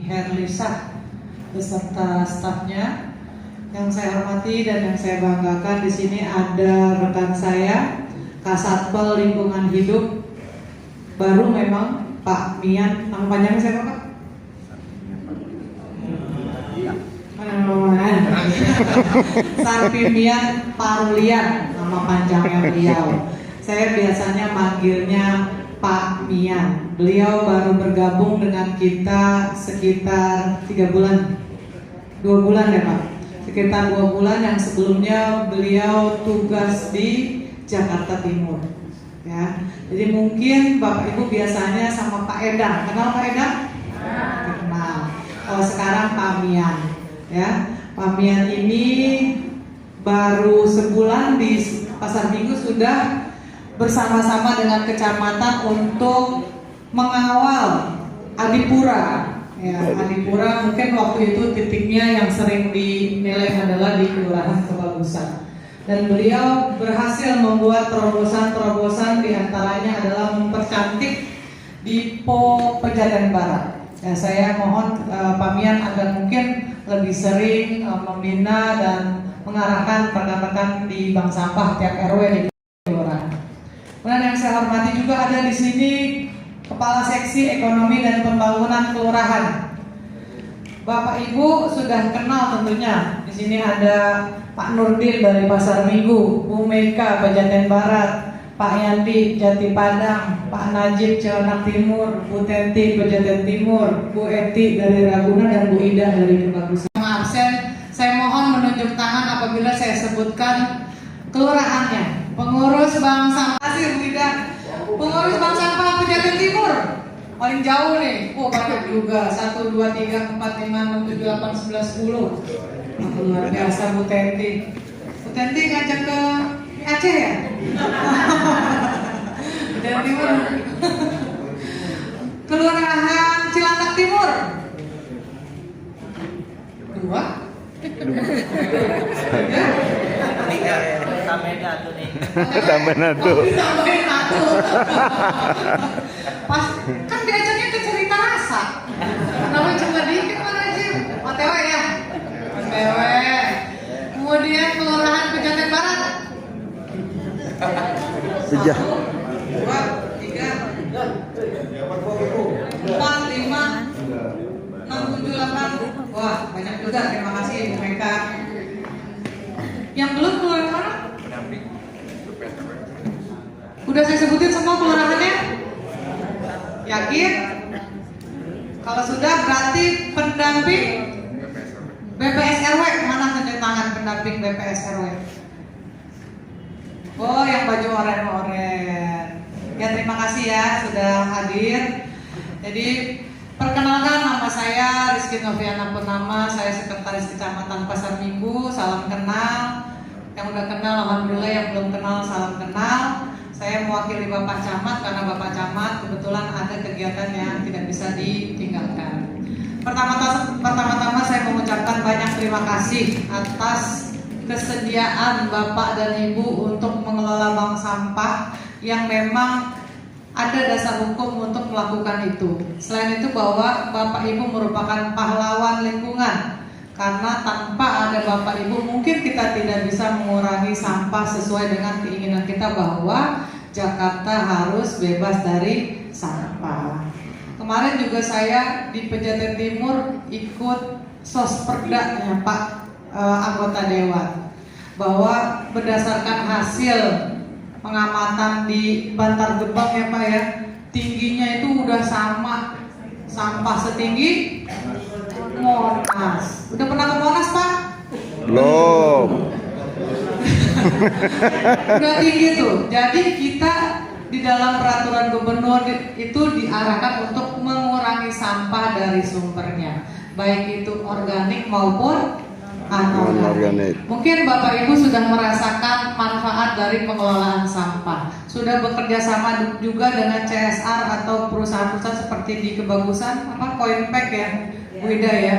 Herlisa beserta stafnya. Yang saya hormati dan yang saya banggakan, di sini ada rekan saya, Kasatpol Lingkungan Hidup baru memang, Pak Mian. Nama panjangnya siapa, Pak? Sarpimian Parulian, nama panjangnya beliau. Saya biasanya manggilnya Pak Mian. Beliau baru bergabung dengan kita sekitar 3 bulan, 2 bulan ya Pak. Sekitar 2 bulan, yang sebelumnya beliau tugas di Jakarta Timur. Ya, jadi mungkin Bapak Ibu biasanya sama Pak Edang. Kenal Pak Edang? Kenal. Kalau sekarang Pak Mian. Ya, Pak Mian ini baru sebulan di Pasar Minggu sudah bersama-sama dengan kecamatan untuk mengawal Adipura. Ya, Adipura mungkin waktu itu titiknya yang sering dinilai adalah di Kelurahan Kebagusan. Dan beliau berhasil membuat terobosan-terobosan, diantaranya adalah mempercantik Dipo Pejaten Barat. Ya, saya mohon Pak Mian agar mungkin lebih sering membina dan mengarahkan rekan-rekan di bank sampah tiap RW di kelurahan. Kemudian yang saya hormati juga ada di sini Kepala Seksi Ekonomi dan Pembangunan Kelurahan. Bapak Ibu sudah kenal tentunya. Di sini ada Pak Nurdin dari Pasar Minggu, Bu Meka Pejaten Barat, Pak Yandi Jati Padang, Pak Najib Cilandak Timur, Bu Tenti Pejaten Timur, Bu Eti dari Ragunan, dan Bu Ida dari Kebagusan. Absen, saya mohon menunjuk tangan apabila saya sebutkan kelurahannya. Pengurus Bank Sampah, Bu Ida. Pengurus Bank Sampah Pejaten Timur paling jauh nih. Oh, banyak juga. 1, 2, 3, 4, 5, 6, 7, 8, 11, 10. Luar biasa Bu Tenti. Bu Tenti ngajak ke Aceh ya? Pejaten Timur. Kelurahan Cilandak Timur 2. Ya? Tambahin satu. Pas kan diajaknya ke cerita rasa. Namanya cuma dikit mana aja. OTW ya. OTW. Kemudian Kelurahan Pejaten Barat. 1, 2, 3, 4, 5, 6, 7, 8. Wah, banyak juga. Terima kasih Bu Meka. Yang belum kelurahan mana? Udah saya sebutin semua kelurahannya? Yakin? Kalau sudah berarti pendamping BPS RW. Mana tunjuk tangan pendamping BPS RW? Oh, yang baju oren-oren. Ya, terima kasih ya sudah hadir. Jadi perkenalkan, nama saya Rizky Noviana Purnama. Saya Sekretaris Kecamatan Pasar Minggu. Salam kenal. Yang udah kenal alhamdulillah, yang belum kenal salam kenal. Saya mewakili Bapak Camat karena Bapak Camat kebetulan ada kegiatan yang tidak bisa ditinggalkan. Pertama-tama saya mengucapkan banyak terima kasih atas kesediaan Bapak dan Ibu untuk mengelola bank sampah yang memang ada dasar hukum untuk melakukan itu. Selain itu bahwa Bapak Ibu merupakan pahlawan lingkungan, karena tanpa ada Bapak Ibu mungkin kita tidak bisa mengurangi sampah sesuai dengan keinginan kita bahwa Jakarta harus bebas dari sampah. Kemarin juga saya di Pejaten Timur ikut sosperdanya Pak anggota Dewan, bahwa berdasarkan hasil pengamatan di Bantar Gebang ya Pak ya, tingginya itu udah sama sampah setinggi Monas. Udah pernah ke Monas Pak? Belum. Udah tinggi tuh. Jadi kita di dalam peraturan gubernur itu diarahkan untuk mengurangi sampah dari sumbernya, baik itu organik maupun anorganik. Mungkin Bapak Ibu sudah merasakan manfaat dari pengelolaan sampah. Sudah bekerja sama juga dengan CSR atau perusahaan-perusahaan seperti di Kebagusan, Coinpack ya, Bu Ida ya.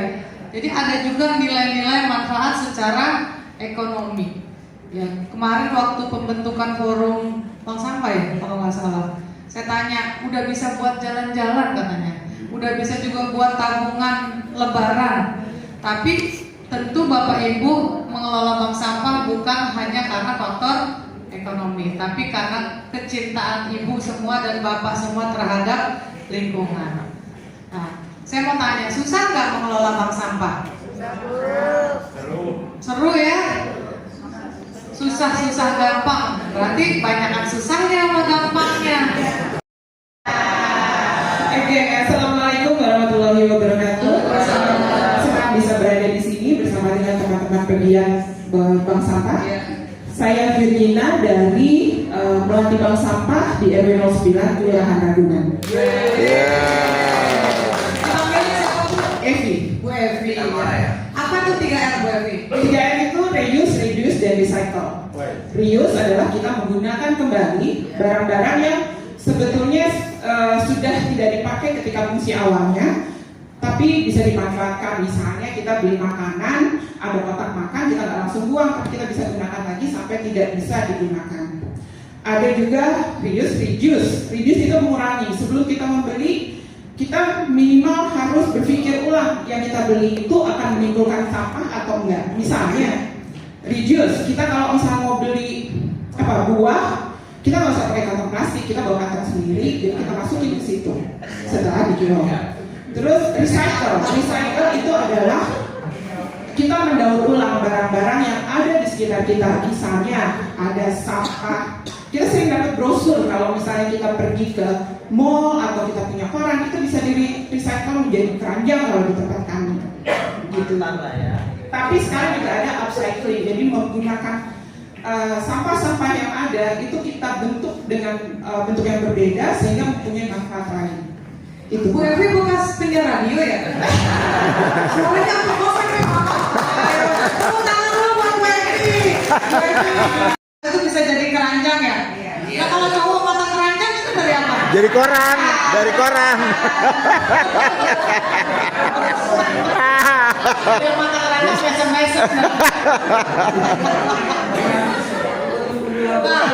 Jadi ada juga nilai-nilai manfaat secara ekonomi. Ya, kemarin waktu pembentukan forum bank sampah ya, kalau nggak salah, saya tanya, udah bisa buat jalan-jalan katanya, udah bisa juga buat tabungan Lebaran. Tapi tentu Bapak Ibu mengelola bank sampah bukan hanya karena faktor ekonomi, tapi karena kecintaan Ibu semua dan Bapak semua terhadap lingkungan. Nah, saya mau tanya, susah nggak mengelola bank sampah? Seru ya? Susah-susah gampang, berarti banyakan susahnya sama gampangnya. Oke, assalamualaikum warahmatullahi wabarakatuh. Senang bisa berada di sini bersama dengan teman-teman pegiat bank sampah. Saya Virgina dari Melati Bank Sampah di RW 09 Kelurahan Ragunan. Evi. Bu Evi. Apa tuh 3R Bu Evi? 3R itu reuse, reduce, dan recycle. Reuse adalah kita menggunakan kembali barang-barang yang sebetulnya sudah tidak dipakai ketika fungsi awalnya, tapi bisa dimanfaatkan. Misalnya kita beli makanan, ada kotak makan, kita nggak langsung buang, tapi kita bisa gunakan lagi sampai tidak bisa digunakan. Ada juga reuse, reduce. Reduce itu mengurangi. Sebelum kita membeli, kita minimal harus berpikir ulang yang kita beli itu akan menimbulkan sampah atau enggak. Misalnya reduce, kita kalau misalnya mau beli buah, kita nggak usah pakai kantong plastik, kita bawa kantong sendiri, jadi kita masukin ke situ setelah dijual. Terus recycle itu adalah kita mendaur ulang barang-barang yang ada di sekitar kita. Misalnya ada sampah, kita sering dapat brosur kalau misalnya kita pergi ke mall atau kita punya koran, itu bisa di recycle menjadi keranjang kalau di tempat kami. Gitu ya. Tapi sekarang juga ada upcycling, jadi menggunakan sampah-sampah yang ada itu kita bentuk dengan bentuk yang berbeda sehingga mempunyai manfaat lain. Itu. Bu Evi bekas penyiar radio ya? Soalnya aku bosan ya. Tepuk tangan dulu buat Bu Evi. Itu bisa jadi keranjang ya? Nah kalau cowok mata keranjang itu dari apa? Jadi koran, dari koran. Biar mata keranjang mesem-mesem. Nah,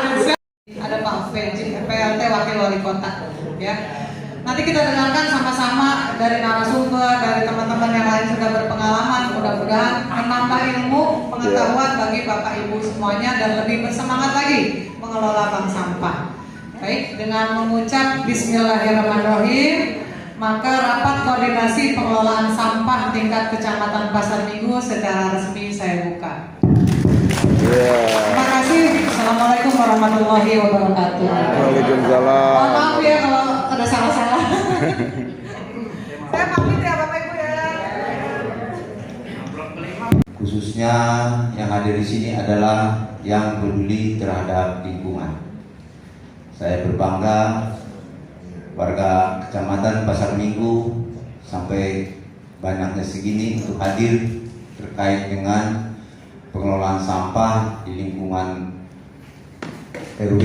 ada Pak PLT Wakil Wali Kota ya. Nanti kita dengarkan sama-sama dari narasumber, dari teman-teman yang lain sudah berpengalaman, mudah-mudahan menambah ilmu, pengetahuan bagi Bapak Ibu semuanya dan lebih bersemangat lagi mengelola bank sampah. Baik, dengan mengucap Bismillahirrahmanirrahim, maka rapat koordinasi pengelolaan sampah tingkat Kecamatan Pasar Minggu secara resmi saya buka. Terima kasih. Assalamualaikum warahmatullahi wabarakatuh. Waalaikumsalam. Mohon maaf ya kalau ada salah-salah. Saya pamit ya Bapak Ibu ya. Khususnya yang hadir di sini adalah yang peduli terhadap lingkungan. Saya berbangga warga Kecamatan Pasar Minggu sampai banyaknya segini untuk hadir terkait dengan pengelolaan sampah di lingkungan RW,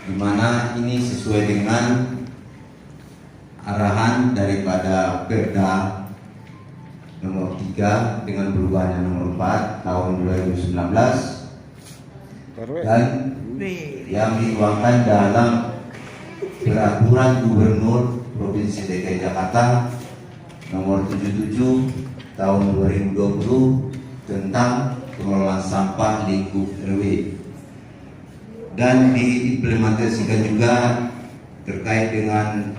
di mana ini sesuai dengan arahan daripada Perda nomor 3 dengan perubahannya nomor 4 tahun 2019 dan yang dituangkan dalam Peraturan Gubernur Provinsi DKI Jakarta nomor 77 tahun 2020 tentang pengelolaan sampah lingkup RW, dan diimplementasikan juga terkait dengan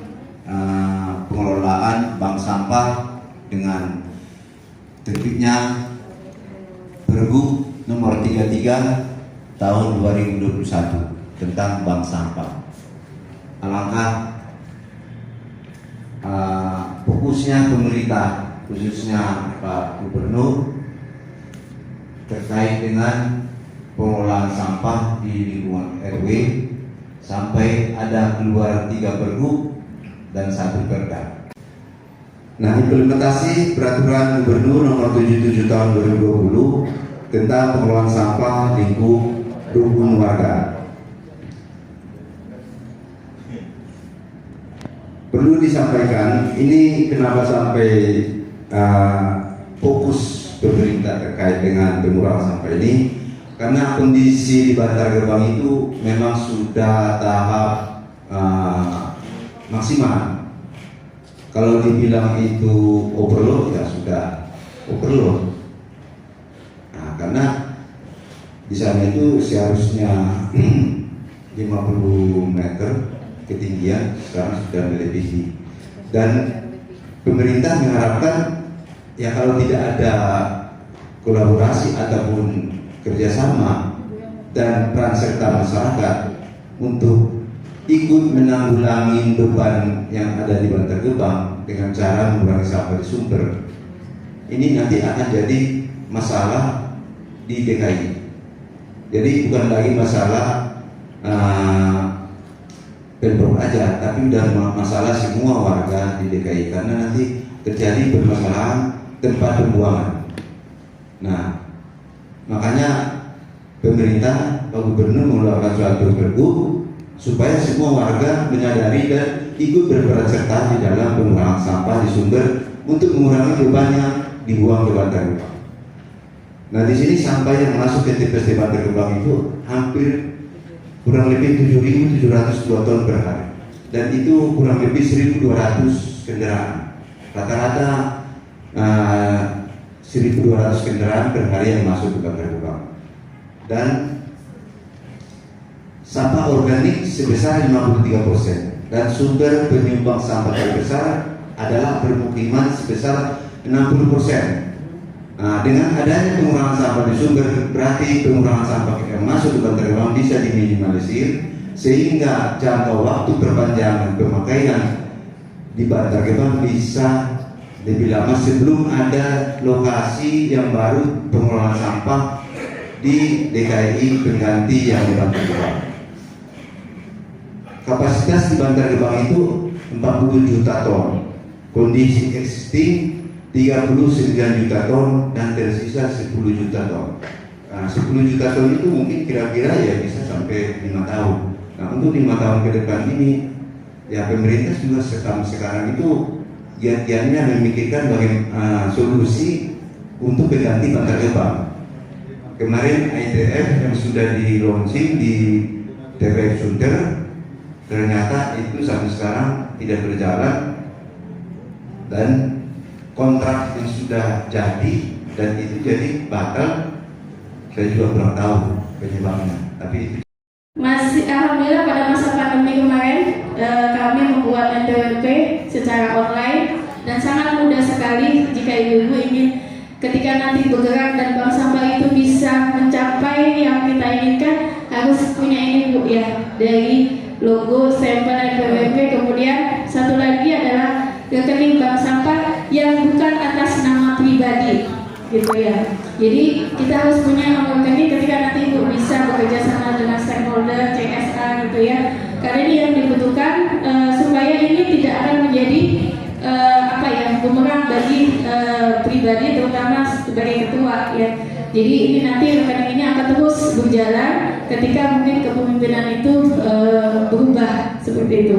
pengelolaan bank sampah dengan terbitnya Pergub nomor 33 tahun 2021 tentang bank sampah. Alangkah fokusnya pemerintah, khususnya Pak Gubernur, terkait dengan pengelolaan sampah di lingkungan RW sampai ada keluar 3 pergub dan 1 perda. Nah, implementasi Peraturan Gubernur nomor 77 tahun 2020 tentang pengelolaan sampah lingkup rukun warga. Perlu disampaikan, ini kenapa sampai fokus pemerintah terkait dengan pengurangan sampah ini, karena kondisi di Bantar Gebang itu memang sudah tahap maksimal. Kalau dibilang itu overload, ya sudah overload. Nah, karena di sana itu seharusnya 50 meter ketinggian, sekarang sudah melebihi. Dan pemerintah mengharapkan ya kalau tidak ada kolaborasi ataupun kerjasama dan peran serta masyarakat untuk ikut menanggulangi beban yang ada di Bantar Gebang dengan cara mengurangi sampah di sumber, ini nanti akan jadi masalah di DKI. Jadi bukan lagi masalah Pemprov aja, tapi udah masalah semua warga di DKI, karena nanti terjadi permasalahan tempat pembuangan. Nah, makanya pemerintah, Pak Gubernur mengeluarkan suatu pergub supaya semua warga menyadari dan ikut berperan serta di dalam pengurangan sampah di sumber untuk mengurangi beban yang dibuang ke Bantar Gebang. Nah, di sini sampah yang masuk ke TPS di Bantar Gebang itu hampir kurang lebih 7.702 ton per hari, dan itu kurang lebih 1.200 kendaraan. Rata-rata 1.200 kendaraan per hari yang masuk ke Bantar Gebang. Dan sampah organik sebesar 53%, dan sumber penyumbang sampah terbesar adalah permukiman sebesar 60%. Nah, dengan adanya pengurangan sampah di sumber, berarti pengurangan sampah yang masuk ke Bantar Gebang bisa diminimalisir, sehingga jangka waktu perpanjangan pemakaian di Bantar Gebang bisa lebih lama sebelum ada lokasi yang baru pengelolaan sampah di DKI pengganti yang di Bantar Gebang. Kapasitas di Bantar Gebang itu 40 juta ton, kondisi existing 39 juta ton, dan tersisa 10 juta ton. Nah, 10 juta ton itu mungkin kira-kira ya bisa sampai 5 tahun. Nah, untuk 5 tahun ke depan ini, ya pemerintah juga sekarang itu giat-giatnya memikirkan bagaimana solusi untuk pengganti Bantar Gebang. Kemarin ITF yang sudah di launching di TPS Sunter, ternyata itu sampai sekarang tidak berjalan, dan kontrak yang sudah jadi dan itu jadi batal. Saya juga kurang tahu penyebabnya, tapi itu masih alhamdulillah pada masa pandemi kemarin kami membuat NPWP secara online, dan sangat mudah sekali jika ibu-ibu ingin ketika nanti bergerak dan bank sampah itu bisa mencapai yang kita inginkan, harus punya ini Bu ya, dari logo, stempel NPWP, kemudian satu lagi adalah rekening bank sampah yang bukan atas nama pribadi gitu ya. Jadi kita harus punya nomor rekening ketika nanti Ibu bisa bekerja sama dengan stakeholder CSA gitu ya, karena ini yang dibutuhkan supaya ini tidak akan menjadi bumerang bagi pribadi, terutama sebagai ketua ya. Jadi ini nanti rekening ini akan terus berjalan ketika mungkin kepemimpinan itu berubah seperti itu.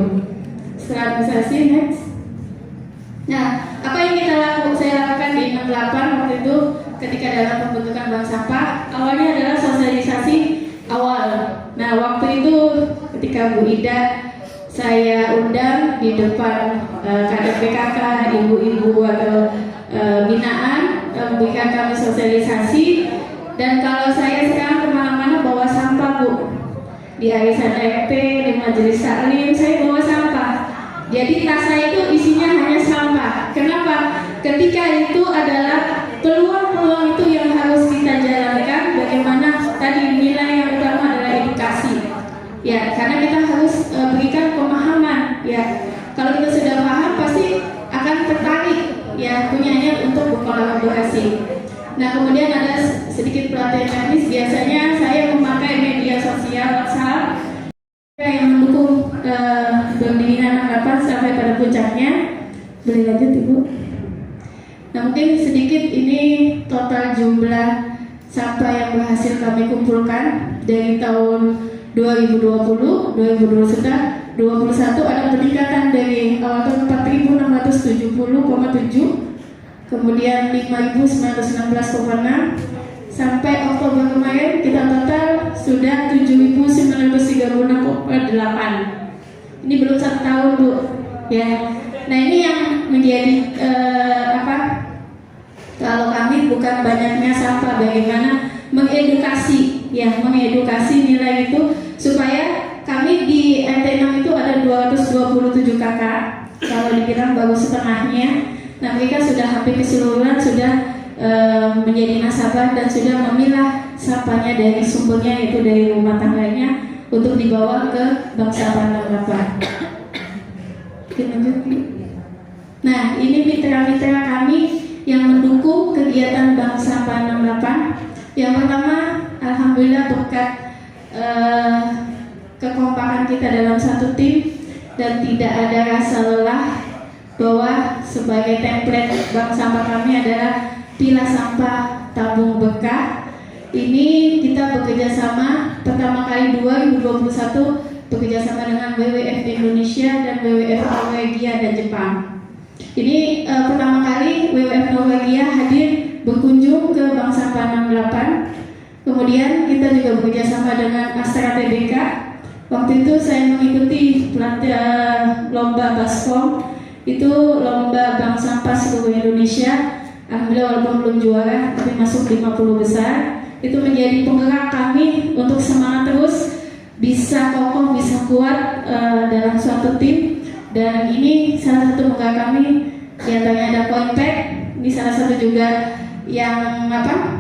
Stabilisasi next. Nah, apa yang saya lakukan di 68 waktu itu ketika dalam pembentukan bank sampah, awalnya adalah sosialisasi awal. Nah, waktu itu ketika Bu Ida saya undang di depan kader PKK, ibu-ibu atau binaan, memberikan kami sosialisasi. Dan kalau saya sekarang kemana-mana bawa sampah Bu, di arisan RT, di majelis taklim, saya bawa sampah. Jadi tas saya itu isinya hanya sampah. Kenapa? Ketika itu adalah peluang-peluang itu yang harus kita jalankan. Bagaimana tadi nilai yang utama adalah edukasi. Ya, karena kita harus berikan pemahaman. Ya, kalau kita sudah paham pasti akan tertarik ya punyanya untuk berkolaborasi. Nah, kemudian ada sedikit pelatihan teknis. Biasanya saya memakai media sosial WhatsApp yang mendukung pembinaan 68 sampai pada puncaknya. Boleh lanjut Ibu? Nah, mungkin sedikit ini total jumlah sampah yang berhasil kami kumpulkan dari tahun 2020, 2021 ada peningkatan dari awal tahun 4.670,7, kemudian 5.916,6, sampai Oktober kemarin kita total sudah 7.936,8. Ini belum 1 tahun Bu, ya. Nah ini yang menjadi kalau kami bukan banyaknya sampah, bagaimana mengedukasi nilai itu supaya kami di RT 6 itu ada 227 kakak, kalau dibilang baru setengahnya. Nah mereka sudah hampir keseluruhan sudah menjadi nasabah dan sudah memilah sampahnya dari sumbernya, yaitu dari rumah tangganya, untuk dibawa ke Bank Sampah 68. Nah ini mitra-mitra kami yang mendukung kegiatan Bank Sampah 68. Yang pertama, alhamdulillah berkat kekompakan kita dalam satu tim dan tidak ada rasa lelah, bahwa sebagai template Bank Sampah kami adalah pilah sampah tabung berkah. Ini kita bekerja sama pertama kali 2021 bekerja sama dengan WWF Indonesia dan WWF Norwegia dan Jepang. Ini pertama kali WWF Norwegia hadir berkunjung ke Bank Sampah 68. Kemudian kita juga bekerja sama dengan Astra TBK. Waktu itu saya mengikuti pelatihan lomba Baskom, itu lomba Bank Sampah seluruh Indonesia. Alhamdulillah walaupun belum juara tapi masuk 50 besar. Itu menjadi penggerak kami untuk semangat terus, bisa kokoh, bisa kuat dalam suatu tim. Dan ini salah satu penggerak kami, diantaranya ada Coinpack. Ini salah satu juga yang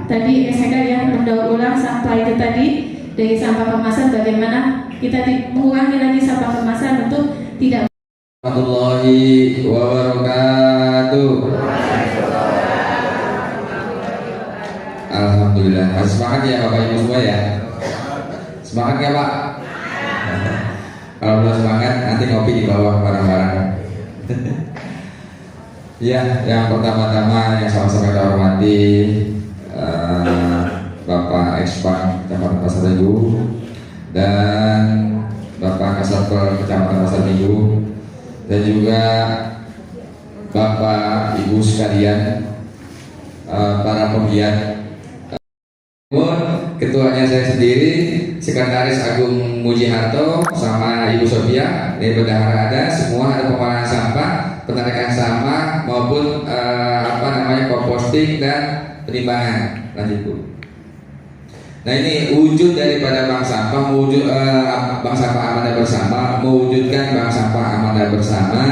tadi SK yang mendaur ulang sampah itu tadi, dari sampah kemasan, bagaimana kita mengurangi lagi sampah kemasan untuk tidak. Warahmatullahi wabarakatuh. Alhamdulillah. Semangat ya Bapak Ibu semua ya. Semangat ya Pak. Kalau belum semangat nanti ngopi di bawah bareng-bareng. Ya, yang pertama-tama yang sama-sama kita hormati Bapak Ekspan Kecamatan Pasar Minggu dan Bapak Kasatpol Kecamatan Pasar Minggu, dan juga Bapak Ibu sekalian, para pegiat, ketuanya saya sendiri, Sekretaris Agung Mujiharto, sama Ibu Sofia dari Bendahara ada, semua ada pengolahan sampah, penarikan sampah maupun komposting dan penimbangan. Lanjut Bu. Nah ini wujud daripada Bank Sampah, Bank Sampah Amanah Bersama, mewujudkan Bank Sampah Amanah Bersama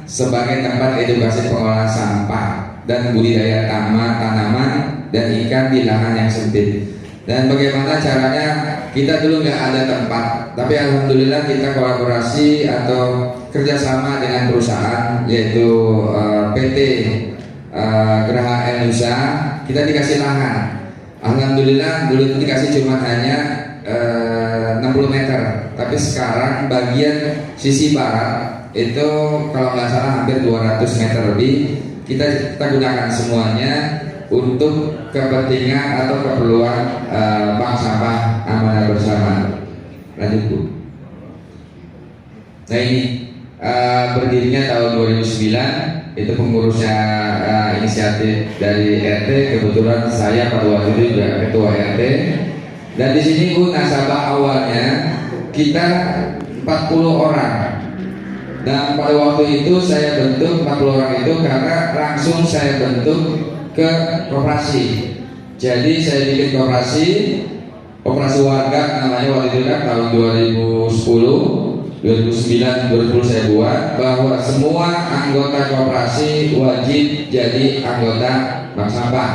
sebagai tempat edukasi pengolahan sampah dan budidaya tanaman dan ikan di lahan yang sempit. Dan bagaimana caranya? Kita dulu nggak ada tempat, tapi alhamdulillah kita kolaborasi atau kerjasama dengan perusahaan, yaitu PT Geraha Nusa. Kita dikasih lahan. Alhamdulillah dulu itu dikasih cuma hanya 60 meter, tapi sekarang bagian sisi barat itu kalau nggak salah hampir 200 meter lebih kita gunakan semuanya untuk kepentingan atau keperluan Bank Sampah Amanah Bersama. Lanjut Bu. Nah ini berdirinya tahun 2009, itu pengurusnya inisiatif dari RT, kebetulan saya pada waktu itu juga ketua RT. Dan di sini Bu, nasabah awalnya kita 40 orang. Dan pada waktu itu saya bentuk 40 orang itu karena langsung saya bentuk ke koperasi. Jadi saya bikin koperasi warga namanya waktu itu kan tahun 2010, 2009, 2010 saya buat bahwa semua anggota koperasi wajib jadi anggota Bank Sampah.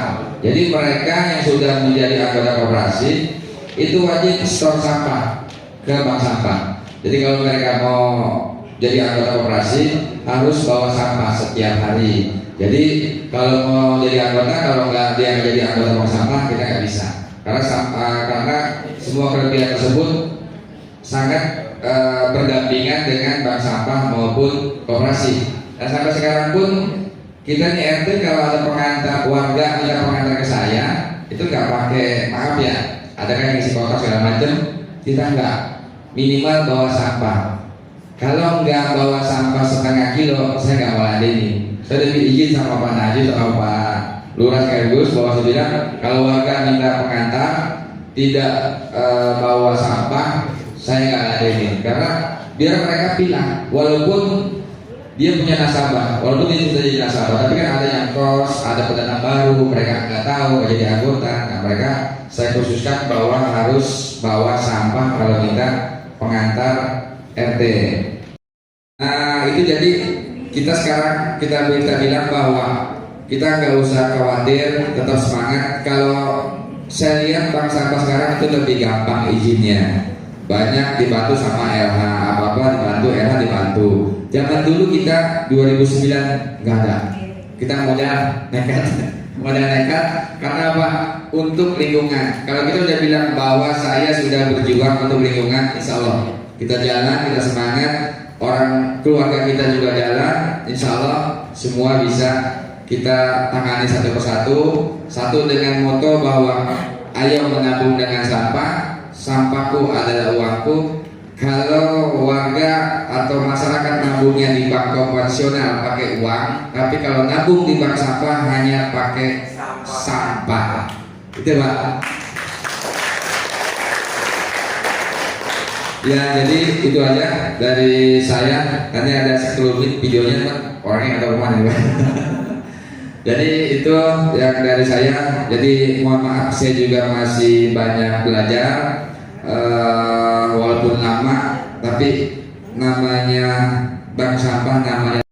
Jadi mereka yang sudah menjadi anggota koperasi itu wajib stor sampah ke Bank Sampah. Jadi kalau mereka mau jadi anggota koperasi harus bawa sampah setiap hari. Jadi kalau mau jadi anggota, kalau nggak dia jadi anggota Bank Sampah kita nggak bisa. Karena semua kelebihan tersebut sangat berdampingan dengan Bank Sampah maupun koperasi. Dan sampai sekarang pun kita nih RT kalau ada pengantar warga minta pengantar ke saya itu nggak pakai, maaf ya, ada kan yang isi kotak segala macam, kita nggak, minimal bawa sampah. Kalau nggak bawa sampah setengah kilo, saya nggak mau ladeni. Saya udah izin sama Pak Najib sama Pak Lurah sekaligus bahwa saya bilang kalau warga minta pengantar tidak bawa sampah, saya nggak ladeni. Karena biar mereka bilang, walaupun dia punya nasabah, walaupun dia sudah jadi nasabah, tapi kan ada yang kos, ada pendatang baru, mereka nggak tahu, nggak jadi anggota. Nah mereka saya khususkan bahwa harus bawa sampah kalau kita pengantar RT. Nah itu jadi kita sekarang kita bilang bahwa kita nggak usah khawatir, tetap semangat. Kalau saya lihat bank sampah sekarang itu lebih gampang izinnya, banyak dibantu sama LH, apa-apa dibantu, LH dibantu. Zaman dulu kita 2009 nggak ada, kita modal nekat, karena apa? Untuk lingkungan. Kalau kita udah bilang bahwa saya sudah berjuang untuk lingkungan, insya Allah kita jalan, kita semangat, orang keluarga kita juga jalan, insya Allah semua bisa kita tangani satu persatu. Satu dengan moto bahwa ayo menabung dengan sampah, sampahku adalah uangku. Kalau warga atau masyarakat nabungnya di bank konvensional pakai uang, tapi kalau nabung di bank sampah hanya pakai sampah. Itu Pak. Ya jadi itu aja dari saya. Nanti ada 10 menit videonya Pak. Orangnya ada kemana Pak? Jadi itu yang dari saya. Jadi mohon maaf saya juga masih banyak belajar, walaupun lama, tapi namanya bank sampah namanya